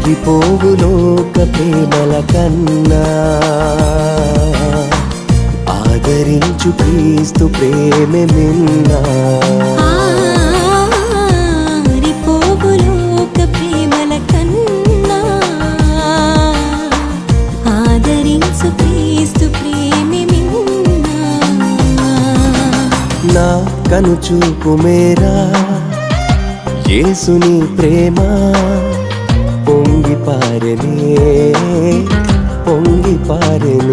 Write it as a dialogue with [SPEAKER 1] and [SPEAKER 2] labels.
[SPEAKER 1] ఆరిపోవు లోక ప్రేమల కన్నా ఆదరించు క్రీస్తు ప్రేమే మిన్నా.
[SPEAKER 2] ఆరిపోవు లోక ప్రేమల కన్నా ఆదరించు క్రీస్తు ప్రేమే మిన్నా.
[SPEAKER 1] నా కనుచూపు మేరా యేసుని ప్రేమ పొంగి పారెనే పొంగి పారెనే.